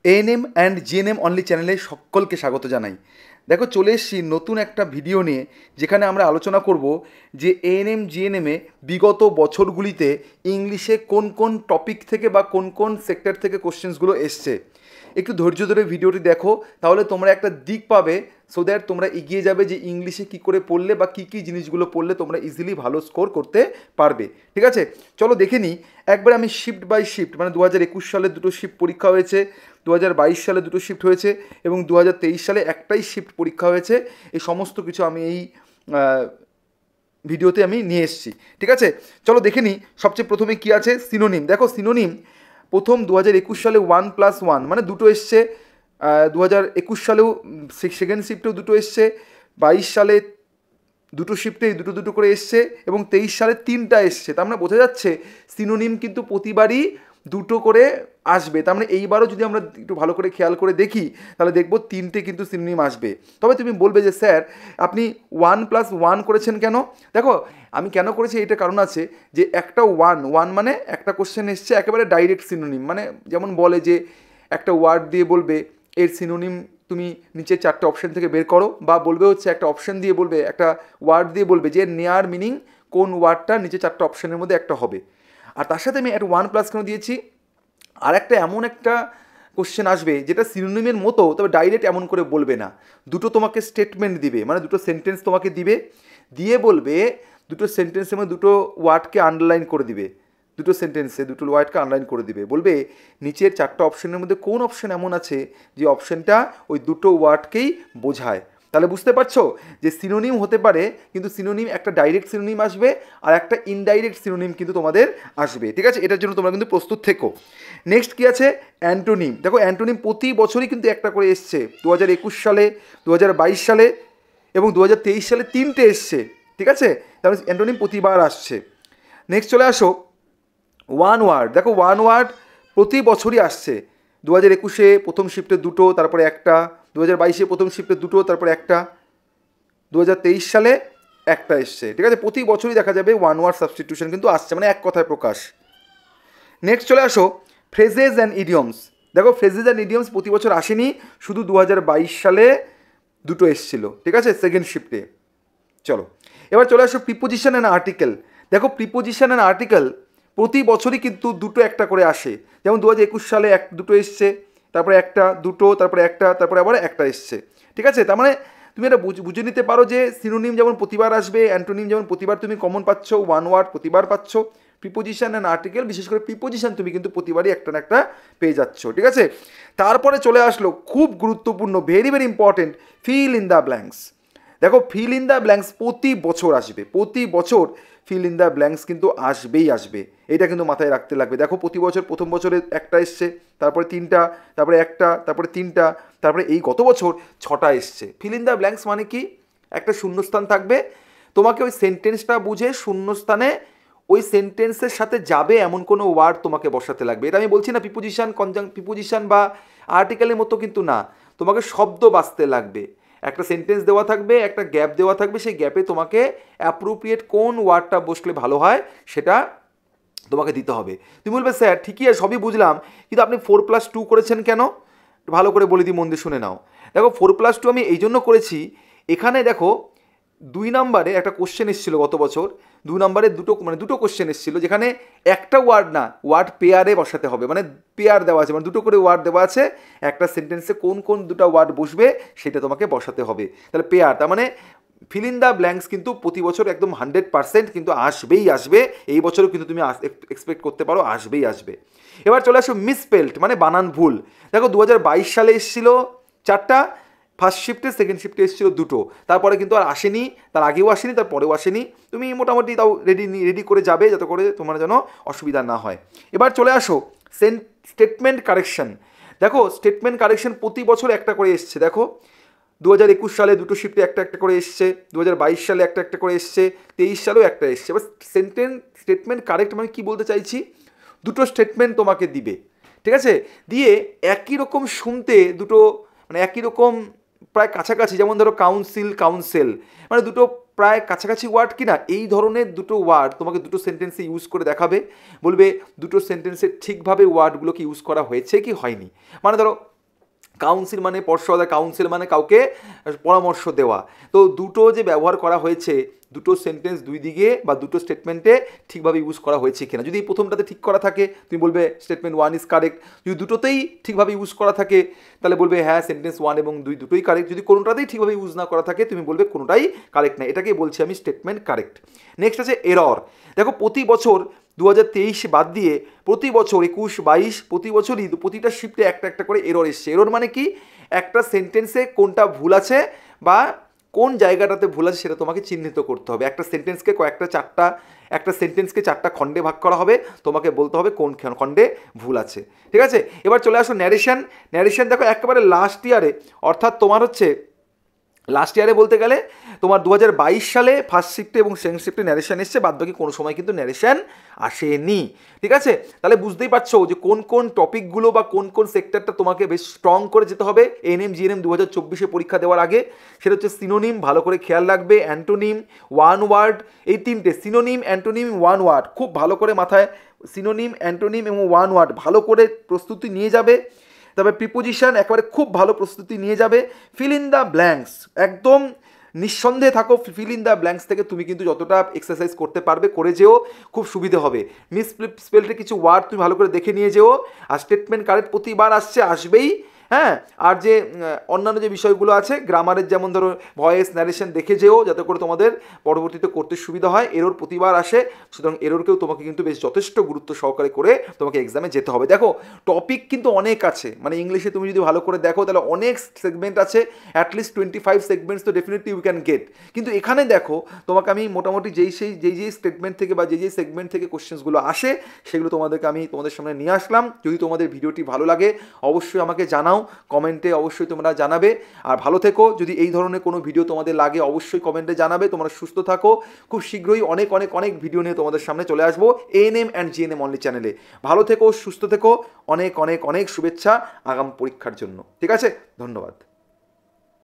ANM and GNM only চ্যানেলে সকলকে স্বাগত জানাই। দেখো, চলে এসেছি নতুন একটা ভিডিও নিয়ে, যেখানে আমরা আলোচনা করব যে এএনএম জিএনএমে বিগত বছরগুলিতে ইংলিশে কোন কোন টপিক থেকে বা কোন কোন সেক্টর থেকে কোশ্চেন্সগুলো এসছে। একটু ধৈর্য ধরে ভিডিওটি দেখো, তাহলে তোমরা একটা দিক পাবে, সো দ্যাট তোমরা এগিয়ে যাবে যে ইংলিশে কী করে পড়লে বা কী কী জিনিসগুলো পড়লে তোমরা ইজিলি ভালো স্কোর করতে পারবে। ঠিক আছে, চলো দেখে নিই একবার আমি শিফট বাই শিফট। মানে 2021 সালে দুটো শিফট পরীক্ষা হয়েছে, 2022 সালে দুটো শিফট হয়েছে এবং 2023 সালে একটাই শিফট পরীক্ষা হয়েছে। এই সমস্ত কিছু আমি এই ভিডিওতে আমি নিয়ে এসেছি। ঠিক আছে, চলো দেখে নিই। সবচেয়ে প্রথমে কী আছে, সিনোনিম। দেখো, সিনোনিম প্রথম 2021 সালে 1+1 মানে দুটো এসছে, 2021 সালেও সেকেন্ড শিফটেও দুটো এসছে, 22 সালে দুটো শিফটেই দুটো দুটো করে এসছে এবং 23 সালে 3টা এসছে। তার মানে বোঝা যাচ্ছে সিনোনিম কিন্তু প্রতিবারই দুটো করে আসবে। তার মানে এইবারও যদি আমরা একটু ভালো করে খেয়াল করে দেখি, তাহলে দেখব 3টে কিন্তু সিনোনিম আসবে। তবে তুমি বলবে যে স্যার আপনি 1+1 করেছেন কেন? দেখো, আমি কেন করেছি এটা কারণ আছে, যে একটা ওয়ান মানে একটা কোশ্চেন এসছে একেবারে ডাইরেক্ট সিনোনিম। মানে যেমন বলে যে একটা ওয়ার্ড দিয়ে বলবে এর সিনোনিম তুমি নিচে 4টে অপশন থেকে বের করো, বা বলবে হচ্ছে একটা অপশন দিয়ে বলবে, একটা ওয়ার্ড দিয়ে বলবে যে নেয়ার মিনিং কোন ওয়ার্ডটা নিচে 4টে অপশনের মধ্যে একটা হবে। আর তার সাথে আমি একটা 1+ কেন দিয়েছি, আর একটা এমন একটা কোশ্চেন আসবে যেটা সিনোনিমের মতো, তবে ডাইরেক্ট এমন করে বলবে না। দুটো তোমাকে স্টেটমেন্ট দিবে, মানে দুটো সেন্টেন্স তোমাকে দিবে, দিয়ে বলবে দুটো সেন্টেন্সের মধ্যে দুটো ওয়ার্ডকে আন্ডারলাইন করে দিবে, দুটো সেন্টেন্সে দুটো ওয়ার্ডকে আন্ডারলাইন করে দিবে, বলবে নিচের 4টা অপশনের মধ্যে কোন অপশন এমন আছে যে অপশনটা ওই দুটো ওয়ার্ডকেই বোঝায়। তাহলে বুঝতে পারছো যে সিনোনিম হতে পারে, কিন্তু সিনোনিম একটা ডাইরেক্ট সিনোনিম আসবে আর একটা ইনডাইরেক্ট সিনোনিম কিন্তু তোমাদের আসবে। ঠিক আছে, এটার জন্য তোমরা কিন্তু প্রস্তুত থেকো। নেক্সট কি আছে, অ্যান্টোনিম। দেখো, অ্যান্টোনিম প্রতি বছরই কিন্তু একটা করে এসছে, 2021 সালে, 2022 সালে এবং 2023 সালে 3টে এসছে। ঠিক আছে, তাহলে অ্যান্টোনিম প্রতিবার আসছে। নেক্সট চলে আসো ওয়ান ওয়ার্ড। দেখো, ওয়ান ওয়ার্ড প্রতি বছরই আসছে, 2021-এ প্রথম শিফটে দুটো, তারপরে একটা, 2022-এ প্রথম শিফটে দুটো, তারপরে একটা, 2023 সালে একটা এসছে। ঠিক আছে, প্রতি বছরই দেখা যাবে ওয়ান ওয়ার্ড সাবস্টিটিউশন কিন্তু আসছে, মানে এক কথায় প্রকাশ। নেক্সট চলে আসো ফ্রেজেস অ্যান্ড ইডিয়মস। দেখো, ফ্রেজেস অ্যান্ড ইডিয়মস প্রতি বছর আসেনি, শুধু 2022 সালে দুটো এসছিল। ঠিক আছে, সেকেন্ড শিফটে। চলো এবার চলে আসো প্রিপোজিশন অ্যান্ড আর্টিকেল। দেখো, প্রিপোজিশন অ্যান্ড আর্টিকেল প্রতি বছরই কিন্তু দুটো একটা করে আসে। যেমন 2021 সালে দুটো এসছে, তারপরে একটা, দুটো, তারপরে একটা, তারপরে আবার একটা এসছে। ঠিক আছে, তার মানে তুমি এটা বুঝে নিতে পারো যে সিনোনিম যেমন প্রতিবার আসবে, অ্যান্টোনিম যেমন প্রতিবার তুমি কমন পাচ্ছ, ওয়ান ওয়ার্ড প্রতিবার পাচ্ছ, প্রিপোজিশন অ্যান্ড আর্টিকেল, বিশেষ করে প্রিপোজিশন তুমি কিন্তু প্রতিবারই একটা না একটা পেয়ে যাচ্ছ। ঠিক আছে, তারপরে চলে আসলো খুব গুরুত্বপূর্ণ, very very important, fill in the blanks. দেখো, ফিল ইন দ্য ব্ল্যাঙ্কস প্রতি বছর আসবে, প্রতি বছর ফিল ইন দ্য ব্ল্যাঙ্কস কিন্তু আসবেই আসবে, এটা কিন্তু মাথায় রাখতে লাগবে। দেখো, প্রতি বছর প্রথম বছরে একটা এসছে, তারপরে 3টা, তারপরে একটা, তারপরে 3টা, তারপরে এই গত বছর 6টা এসছে। ফিল ইন দ্য ব্ল্যাঙ্কস মানে কি, একটা শূন্যস্থান থাকবে, তোমাকে ওই সেন্টেন্সটা বুঝে শূন্যস্থানে ওই সেন্টেন্সের সাথে যাবে এমন কোনো ওয়ার্ড তোমাকে বসাতে লাগবে। এটা আমি বলছি না প্রিপোজিশন, প্রিপোজিশন বা আর্টিকেলের মতো কিন্তু না, তোমাকে শব্দ বাছতে লাগবে। একটা সেন্টেন্স দেওয়া থাকবে, একটা গ্যাপ দেওয়া থাকবে, সেই গ্যাপে তোমাকে অ্যাপ্রোপ্রিয়েট কোন ওয়ার্ডটা বসলে ভালো হয় সেটা তোমাকে দিতে হবে। তুমি বলবে স্যার ঠিকই আছে, সবই বুঝলাম, কিন্তু আপনি 4+2 করেছেন কেন? ভালো করে বলে দিই, মন দিয়ে শুনে নাও। দেখো, 4+2 আমি এই জন্য করেছি, এখানে দেখো 2 নম্বরে একটা কোশ্চেন এসেছিলো গত বছর, 2 নম্বরে দুটো কোশ্চেন এসেছিলো, যেখানে একটা ওয়ার্ড না, ওয়ার্ড পেয়ারে বসাতে হবে, মানে পেয়ার দেওয়া আছে, মানে দুটো করে ওয়ার্ড দেওয়া আছে, একটা সেন্টেন্সে কোন কোন দুটো ওয়ার্ড বসবে সেটা তোমাকে বসাতে হবে। তাহলে পেয়ার, তার মানে ফিল ইন দ্য ব্ল্যাঙ্কস কিন্তু প্রতি বছর একদম 100% কিন্তু আসবেই আসবে, এই বছরও কিন্তু তুমি এক্সপেক্ট করতে পারো আসবেই আসবে। এবার চলে আসো মিসস্পেলড, মানে বানান ভুল। দেখো, 2022 সালে এসেছিল 4টা, ফার্স্ট শিফটে, সেকেন্ড শিফটে এসেছিল দুটো, তারপরে কিন্তু আর আসেনি, তার আগেও আসেনি, তারপরেও আসেনি। তুমি মোটামুটি তাও রেডি করে যাবে, যাতে করে তোমার যেন অসুবিধা না হয়। এবার চলে আসো স্টেটমেন্ট কারেকশন। দেখো, স্টেটমেন্ট কারেকশন প্রতি বছর একটা করে এসছে। দেখো, 2021 সালে দুটো শিফটে একটা একটা করে এসছে, 2022 সালে একটা একটা করে এসছে, 23 সালেও একটা এসছে। এবার স্টেটমেন্ট কারেক্ট মানে কী বলতে চাইছি, দুটো স্টেটমেন্ট তোমাকে দিবে। ঠিক আছে, দিয়ে একই রকম শুনতে দুটো, মানে একই রকম প্রায় কাছাকাছি, যেমন ধরো কাউন্সিল, মানে দুটো প্রায় কাছাকাছি ওয়ার্ড কিনা, এই ধরনের দুটো ওয়ার্ড তোমাকে দুটো সেন্টেন্সে ইউজ করে দেখাবে, বলবে দুটো সেন্টেন্সে ঠিকভাবে ওয়ার্ডগুলোকে ইউজ করা হয়েছে কি হয়নি। মানে ধরো কাউন্সিল মানে পর্ষদ, কাউন্সিল মানে কাউকে পরামর্শ দেওয়া। তো দুটো যে ব্যবহার করা হয়েছে, দুটো সেন্টেন্স দুই দিকে বা দুটো স্টেটমেন্টে ঠিকভাবে ইউজ করা হয়েছে কিনা। যদি এই প্রথমটাতে ঠিক করা থাকে তুমি বলবে স্টেটমেন্ট 1 ইজ কারেক্ট। যদি দুটোতেই ঠিকভাবে ইউজ করা থাকে তাহলে বলবে হ্যাঁ সেন্টেন্স 1 এবং 2 দুটোই কারেক্ট। যদি কোনোটাতেই ঠিকভাবে ইউজ না করা থাকে তুমি বলবে কোনোটাই কারেক্ট না। এটাকে বলছি আমি স্টেটমেন্ট কারেক্ট। নেক্সট আছে এরর। দেখো প্রতি বছর 2023 বাদ দিয়ে প্রতি বছর 21, 22 প্রতি বছরই প্রতিটা শিফটে একটা একটা করে এরর এসছে। এরর মানে কি, একটা সেন্টেন্সে কোনটা ভুল আছে বা কোন জায়গাটাতে ভুল আছে সেটা তোমাকে চিহ্নিত করতে হবে। একটা সেন্টেন্সকে একটা সেন্টেন্সকে 4টা খণ্ডে ভাগ করা হবে, তোমাকে বলতে হবে কোন খণ্ডে ভুল আছে। ঠিক আছে, এবার চলে আসো ন্যারেশন। ন্যারেশন দেখো একেবারে লাস্ট ইয়ারে, অর্থাৎ তোমার হচ্ছে লাস্ট ইয়ারে বলতে গেলে তোমার 2022 সালে ফার্স্ট শিফটে এবং সেকেন্ড শিফটে ন্যারেশন এসছে, বাদ বাকি কোনো সময় কিন্তু ন্যারেশন আসেনি। ঠিক আছে, তাহলে বুঝতেই পারছো যে কোন কোন টপিকগুলো বা কোন কোন সেক্টরটা তোমাকে বেশ স্ট্রং করে যেতে হবে এএনএম জিএনএম 2024 পরীক্ষা দেওয়ার আগে। সেটা হচ্ছে সিনোনিম, ভালো করে খেয়াল রাখবে, অ্যান্টোনিম, ওয়ান ওয়ার্ড, এই তিনটে সিনোনিম, অ্যান্টোনিম, ওয়ান ওয়ার্ড খুব ভালো করে মাথায়, সিনোনিম, অ্যান্টোনিম এবং ওয়ান ওয়ার্ড ভালো করে প্রস্তুতি নিয়ে যাবে। তবে প্রিপোজিশন একেবারে খুব ভালো প্রস্তুতি নিয়ে যাবে। ফিল ইন দ্য ব্ল্যাঙ্কস একদম নিঃসন্দেহে থাকো, ফিল ইন দ্য ব্ল্যাঙ্কস থেকে তুমি কিন্তু যতটা এক্সারসাইজ করতে পারবে করে যেও, খুব সুবিধে হবে। মিস স্পেলটা কিছু ওয়ার্ড তুমি ভালো করে দেখে নিয়ে যেও। আর স্টেটমেন্ট কারেক্ট প্রতিবার আসবেই, হ্যাঁ। আর যে অন্যান্য যে বিষয়গুলো আছে গ্রামারের, যেমন ধরো ভয়েস, ন্যারেশন দেখে যেও যাতে করে তোমাদের পরবর্তীতে করতে সুবিধা হয়। এরর প্রতিবার আসে, সুতরাং এররকেও তোমাকে কিন্তু বেশ যথেষ্ট গুরুত্ব সহকারে করে তোমাকে এক্সামে যেতে হবে। দেখো টপিক কিন্তু অনেক আছে, মানে ইংলিশে তুমি যদি ভালো করে দেখো তাহলে অনেক সেগমেন্ট আছে, অ্যাটলিস্ট 25 সেগমেন্টস তো ডেফিনেটলি ইউ ক্যান গেট। কিন্তু এখানে দেখো তোমাকে আমি মোটামুটি যেই স্টেটমেন্ট থেকে বা যেই সেগমেন্ট থেকে কোশ্চেন্সগুলো আসে সেগুলো তোমাদের সামনে নিয়ে আসলাম। যদি তোমাদের ভিডিওটি ভালো লাগে অবশ্যই আমাকে জানাও, কমেন্টে অবশ্যই তোমরা জানাবে। আর ভালো থেকো, যদি এই ধরনের কোনো ভিডিও তোমাদের লাগে অবশ্যই কমেন্টে জানাবে। তোমরা সুস্থ থাকো, খুব শীঘ্রই অনেক অনেক অনেক ভিডিও নিয়ে তোমাদের সামনে চলে আসবো এএনএম অ্যান্ড জিএনএম অনলি চ্যানেলে। ভালো থেকো, সুস্থ থেকো, অনেক অনেক অনেক শুভেচ্ছা আগাম পরীক্ষার জন্য। ঠিক আছে, ধন্যবাদ।